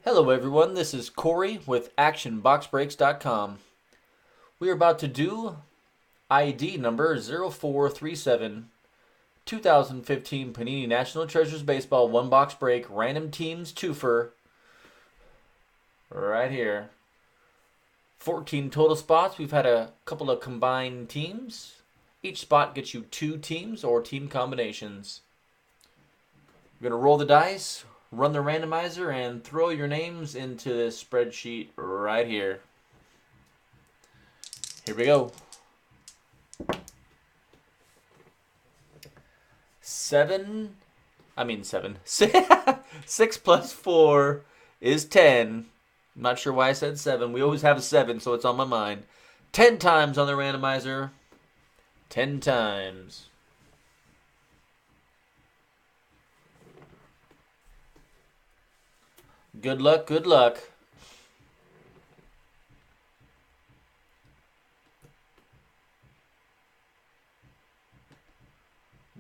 Hello everyone, this is Corey with ActionBoxBreaks.com. We are about to do ID number 0437, 2015 Panini National Treasures Baseball 1-box break, random teams twofer, right here. 14 total spots. We've had a couple of combined teams. Each spot gets you 2 teams or team combinations. We're going to roll the dice, run the randomizer, and throw your names into this spreadsheet right here. Here we go. 7. 6 plus 4 is 10. I'm not sure why I said 7. We always have a 7, so it's on my mind. 10 times on the randomizer. 10 times. Good luck, good luck.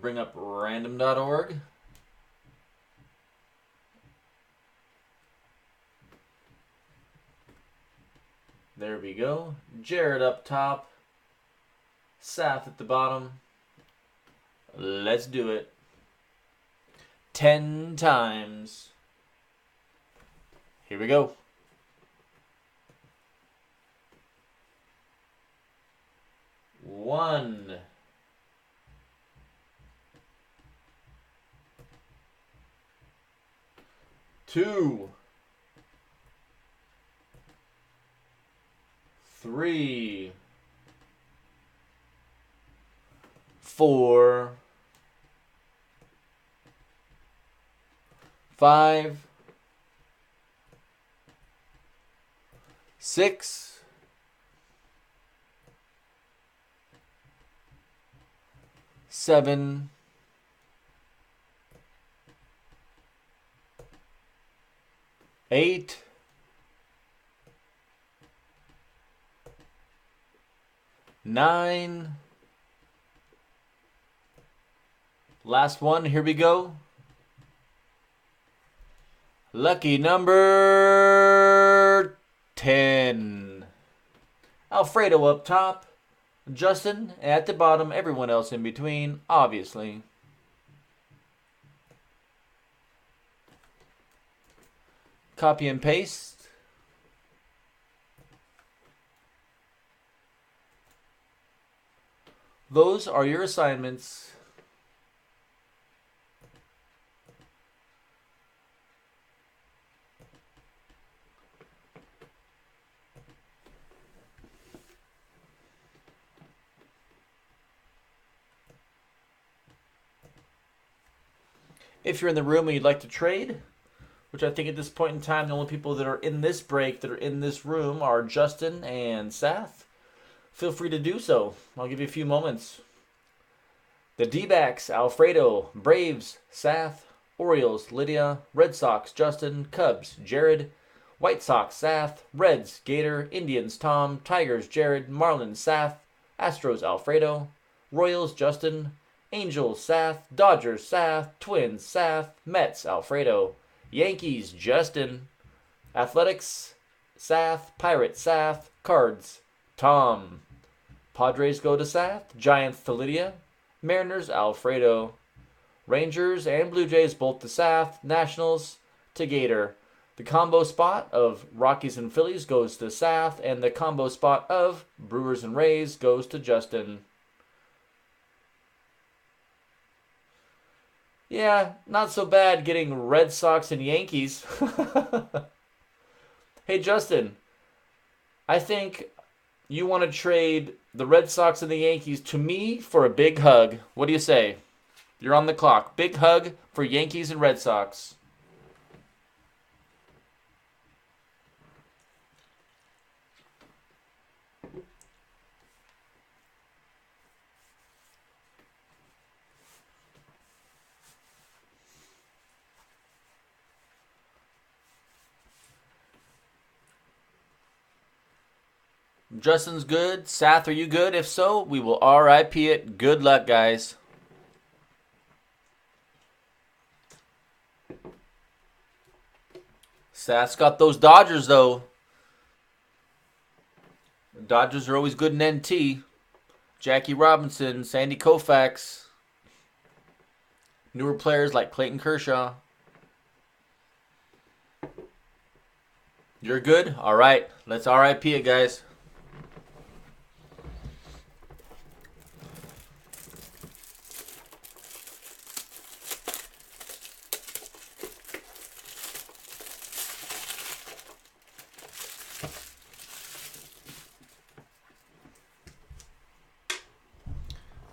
Bring up random.org. There we go. Jared up top. Saf at the bottom. Let's do it. 10 times. Here we go. 1. 2. 3. 4. 5. 6. 7. 8. 9. Last one, here we go. Lucky number 10. Alfredo up top. Justin at the bottom. Everyone else in between, obviously. Copy and paste. Those are your assignments. If you're in the room and you'd like to trade, which I think at this point in time the only people that are in this break that are in this room are Justin and Seth, feel free to do so. I'll give you a few moments. The D-backs, Alfredo. Braves, Seth. Orioles, Lydia. Red Sox, Justin. Cubs, Jared. White Sox, Seth. Reds, Gator. Indians, Tom. Tigers, Jared. Marlins, Seth. Astros, Alfredo. Royals, Justin. Angels, Seth. Dodgers, Seth. Twins, Seth. Mets, Alfredo. Yankees, Justin. Athletics, Seth. Pirates, Seth. Cards, Tom. Padres go to Seth. Giants to Lydia. Mariners, Alfredo. Rangers and Blue Jays both to Seth. Nationals to Gator. The combo spot of Rockies and Phillies goes to Seth, and the combo spot of Brewers and Rays goes to Justin. Yeah, not so bad getting Red Sox and Yankees. Hey, Justin, I think you want to trade the Red Sox and the Yankees to me for a big hug. What do you say? You're on the clock. Big hug for Yankees and Red Sox. Justin's good. Seth, are you good? If so, we will RIP it. Good luck, guys. Sass got those Dodgers, though. The Dodgers are always good in NT. Jackie Robinson, Sandy Koufax. Newer players like Clayton Kershaw. You're good? All right. Let's RIP it, guys.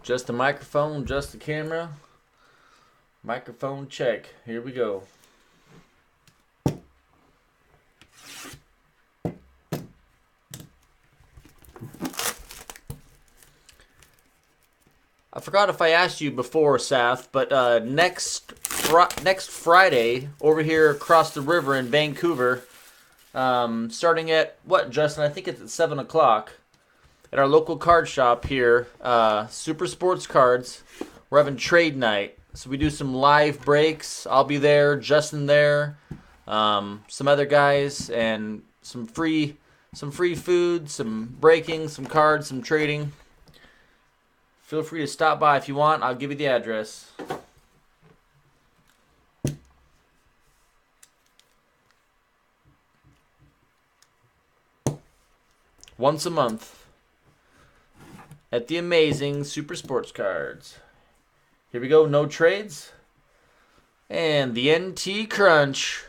Just the microphone, just the camera. Microphone check. Here we go. I forgot if I asked you before, Saf, but next Friday over here across the river in Vancouver, starting at what, Justin? I think it's at 7 o'clock at our local card shop here, Super Sports Cards. We're having trade night, so we do some live breaks. I'll be there, Justin there, some other guys, and some free food, some breaking, some cards, some trading. Feel free to stop by if you want. I'll give you the address. Once a month at the amazing Super Sports Cards. Here we go. No trades. And the NT Crunch.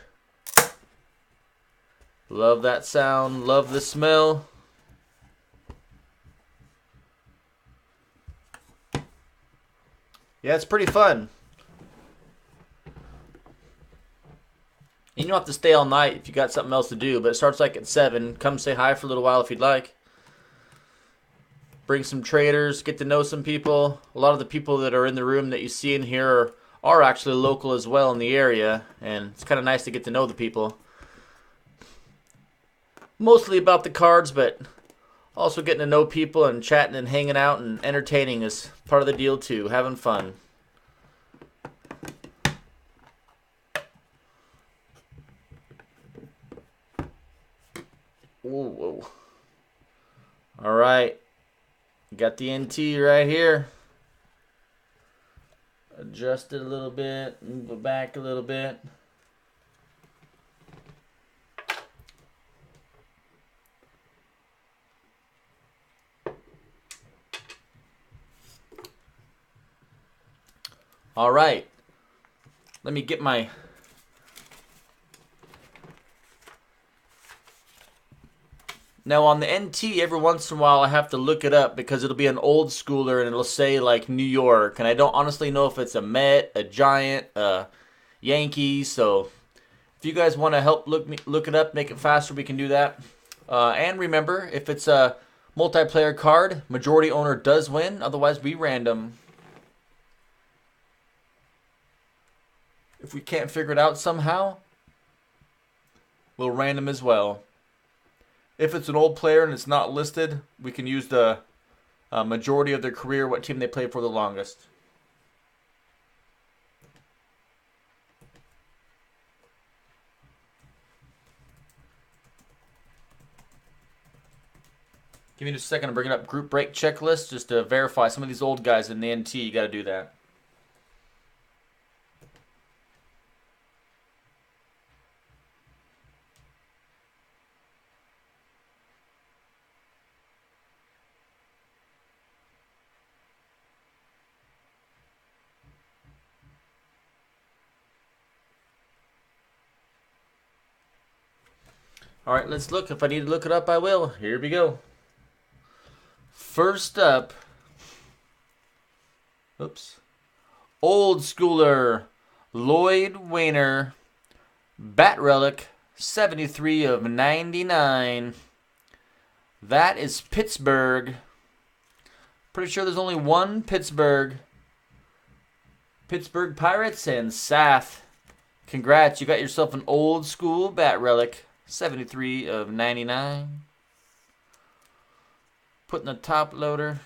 Love that sound. Love the smell. Yeah, it's pretty fun. You don't have to stay all night if you got something else to do, but it starts like at 7. Come say hi for a little while if you'd like. Bring some traders, get to know some people. A lot of the people that are in the room that you see in here are actually local as well in the area, and it's kind of nice to get to know the people. Mostly about the cards, but also getting to know people and chatting and hanging out and entertaining is part of the deal too. Having fun. Whoa. All right. Got the NT right here. Adjust it a little bit. Move it back a little bit. All right. Let me get my... Now on the NT, every once in a while I have to look it up because it'll be an old schooler and it'll say like New York. And I don't honestly know if it's a Met, a Giant, a Yankee. So if you guys want to help look it up, make it faster, we can do that. And remember, if it's a multiplayer card, majority owner does win. Otherwise, we random. If we can't figure it out somehow, we'll random as well. If it's an old player and it's not listed, we can use the majority of their career, what team they played for the longest. Give me just a second to bring it up. Group break checklist, just to verify some of these old guys in the NT. You got to do that. All right, let's look. If I need to look it up, I will. Here we go. First up, old schooler Lloyd Wainer, Bat Relic, 73 of 99. That is Pittsburgh. Pretty sure there's only one Pittsburgh Pirates, and Saf. Congrats, you got yourself an old school Bat Relic. 73 of 99. Put in the top loader.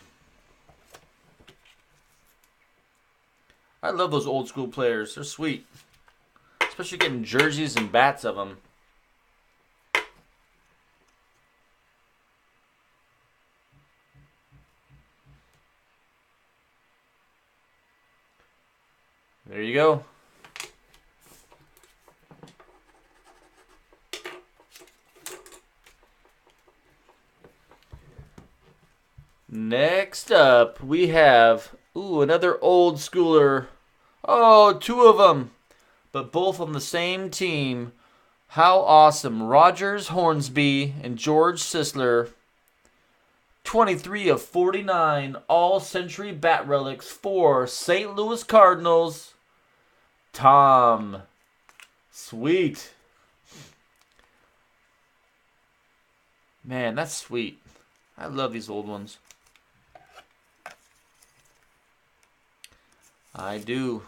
I love those old school players. They're sweet. Especially getting jerseys and bats of them. There you go. Next up, we have, another old schooler. Oh, two of them, but both on the same team. How awesome. Rogers Hornsby and George Sisler. 23 of 49 all-century bat relics for St. Louis Cardinals. Tom. Sweet. Man, that's sweet. I love these old ones. I do.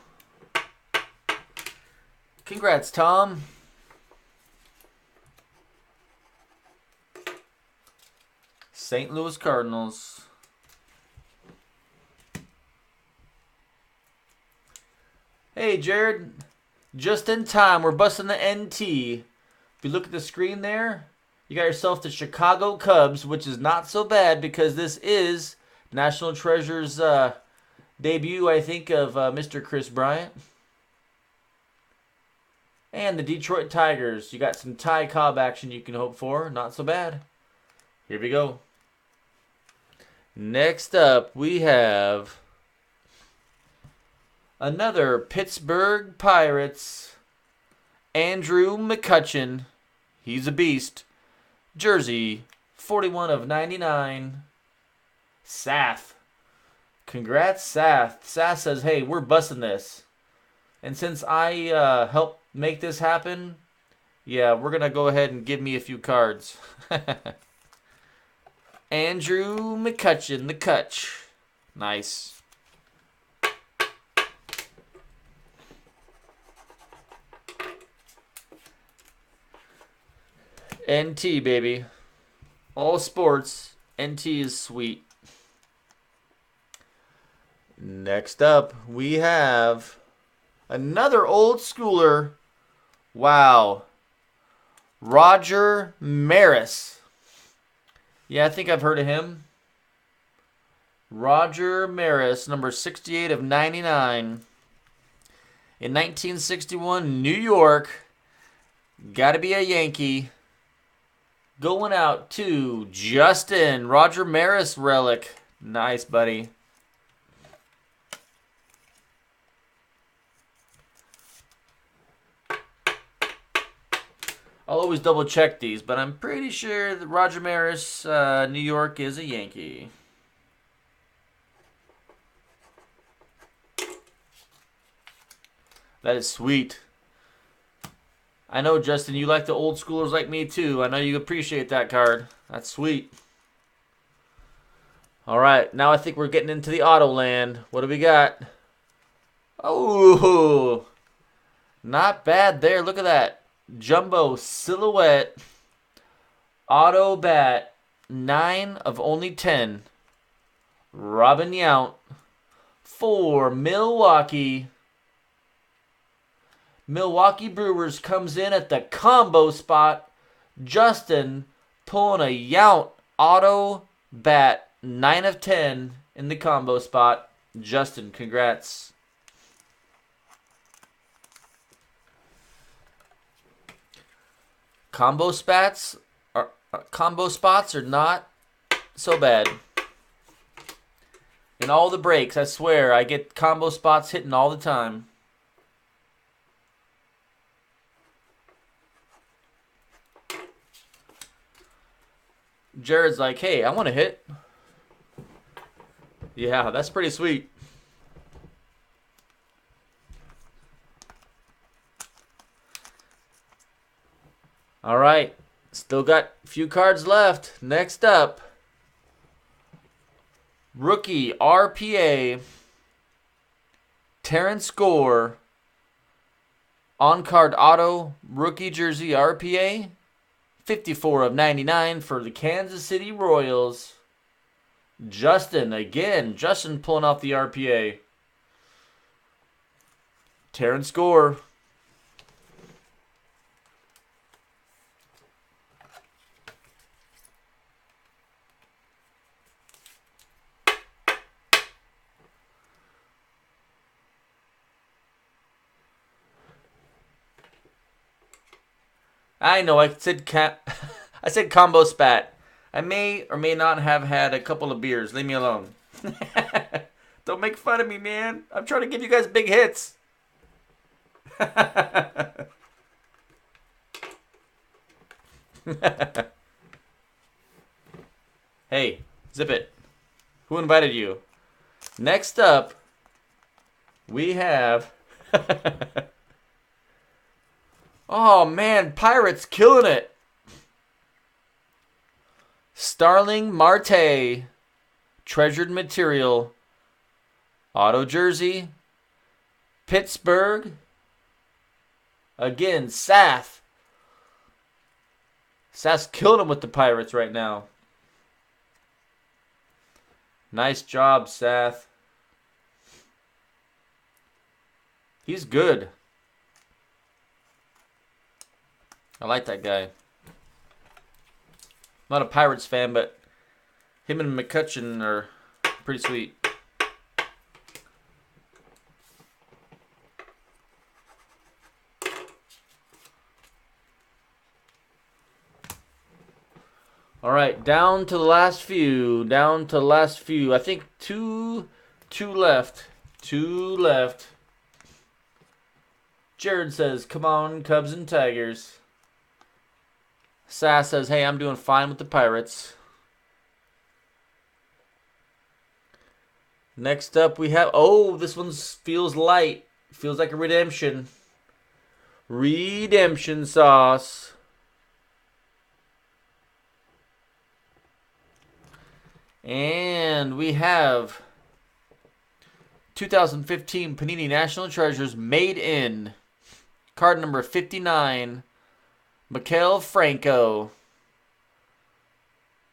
Congrats, Tom. St. Louis Cardinals. Hey, Jared. Just in time. We're busting the NT. If you look at the screen there, you got yourself the Chicago Cubs, which is not so bad because this is National Treasure's debut, I think, of Mr. Chris Bryant. And the Detroit Tigers. You got some Ty Cobb action you can hope for. Not so bad. Here we go. Next up, we have another Pittsburgh Pirates. Andrew McCutchen. He's a beast. Jersey, 41 of 99. Sath. Congrats, Sath. Sath says, hey, we're busting this. And since I helped make this happen, yeah, we're going to go ahead and give me a few cards. Andrew McCutchen, the Cutch. Nice. NT, baby. All sports. NT is sweet. Next up, we have another old schooler. Wow. Roger Maris. Yeah, I think I've heard of him. Roger Maris, number 68 of 99. In 1961, New York. Gotta be a Yankee. Going out to Justin. Roger Maris relic. Nice, buddy. I'll always double check these, but I'm pretty sure that Roger Maris, New York, is a Yankee. That is sweet. I know, Justin, you like the old schoolers like me, too. I know you appreciate that card. That's sweet. All right, now I think we're getting into the auto land. What do we got? Oh, not bad there. Look at that. Jumbo silhouette. Auto bat. 9 of only 10. Robin Yount. For Milwaukee. Milwaukee Brewers comes in at the combo spot. Justin pulling a Yount auto bat. 9 of 10 in the combo spot. Justin, congrats. Combo spots are not so bad. In all the breaks, I swear, I get combo spots hitting all the time. Jared's like, hey, I want to hit. Yeah, that's pretty sweet. All right. Still got a few cards left. Next up, rookie RPA, Terrence Gore, on-card auto, rookie jersey RPA, 54 of 99 for the Kansas City Royals. Justin, again. Justin pulling off the RPA. Terrence Gore. I know. I said I said combo spat. I may or may not have had a couple of beers. Leave me alone. Don't make fun of me, man. I'm trying to give you guys big hits. Hey, zip it. Who invited you? Next up, we have... Oh, man. Pirates killing it. Starling Marte. Treasured material. Auto jersey. Pittsburgh. Again, Sath. Sath's killing him with the Pirates right now. Nice job, Sath. He's good. I like that guy. Not a Pirates fan, but him and McCutcheon are pretty sweet. All right, down to the last few. Down to the last few. I think two left. Two left. Jared says, come on, Cubs and Tigers. Sass says, hey, I'm doing fine with the Pirates. Next up we have, oh, this one feels light. Feels like a redemption. Redemption sauce. And we have 2015 Panini National Treasures made in card number 59, Maikel Franco.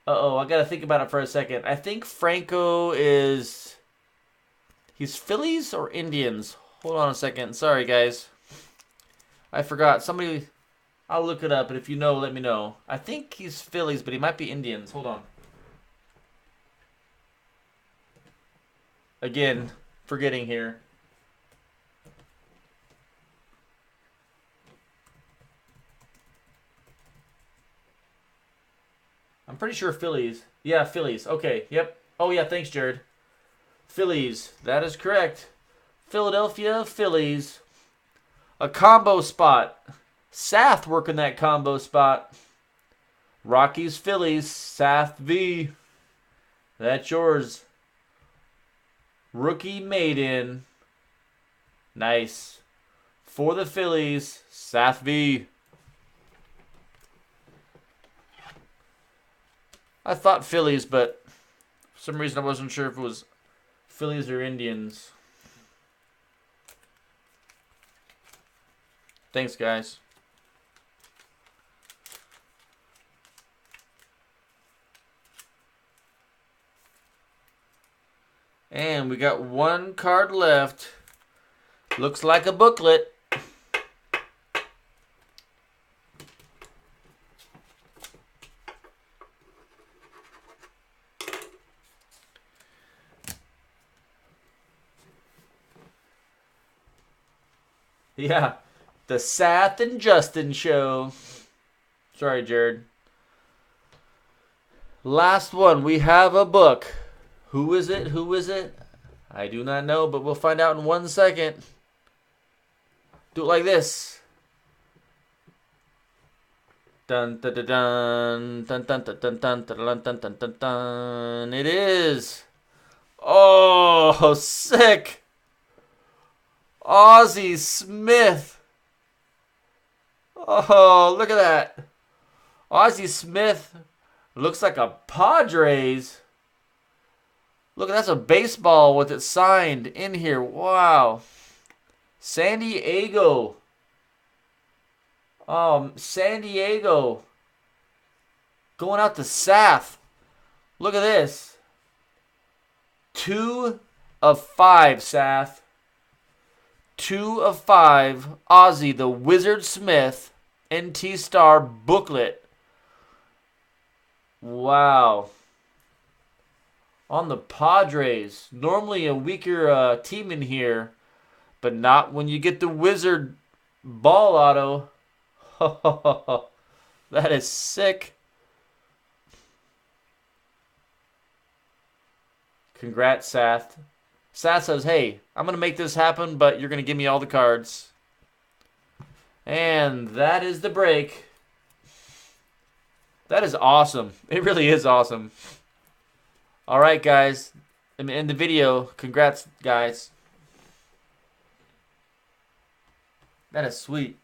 Uh-oh, I got to think about it for a second. I think Franco is... He's Phillies or Indians? Hold on a second. Sorry, guys. I forgot. Somebody... I'll look it up, and if you know, let me know. I think he's Phillies, but he might be Indians. Hold on. Again, forgetting here. I'm pretty sure Phillies. Yeah, Phillies. Okay, yep. Oh, yeah, thanks, Jared. Phillies. That is correct. Philadelphia Phillies. A combo spot. Sath working that combo spot. Rockies Phillies. Sath V. That's yours. Rookie maiden. Nice. For the Phillies, Sath V. I thought Phillies, but for some reason I wasn't sure if it was Phillies or Indians. Thanks, guys. And we got one card left. Looks like a booklet. Yeah, the Sath and Justin show. Sorry, Jared. Last one. We have a book. Who is it? Who is it? I do not know, but we'll find out in 1 second. Do it like this. Dun dun dun dun dun dun dun dun dun dun dun dun dun dun. It is. Oh, sick. Ozzie Smith. Oh, look at that. Ozzie Smith looks like a Padres. Look, that's a baseball with it signed in here. Wow. San Diego. San Diego. Going out to Sath. Look at this. 2 of 5, Sath. 2 of 5. Ozzie, the Wizard Smith. NT Star booklet. Wow. On the Padres. Normally a weaker team in here. But not when you get the Wizard ball auto. That is sick. Congrats, Sath. Sath says, hey, I'm going to make this happen, but you're going to give me all the cards. And that is the break. That is awesome. It really is awesome. All right, guys. I'm going to end the video. Congrats, guys. That is sweet.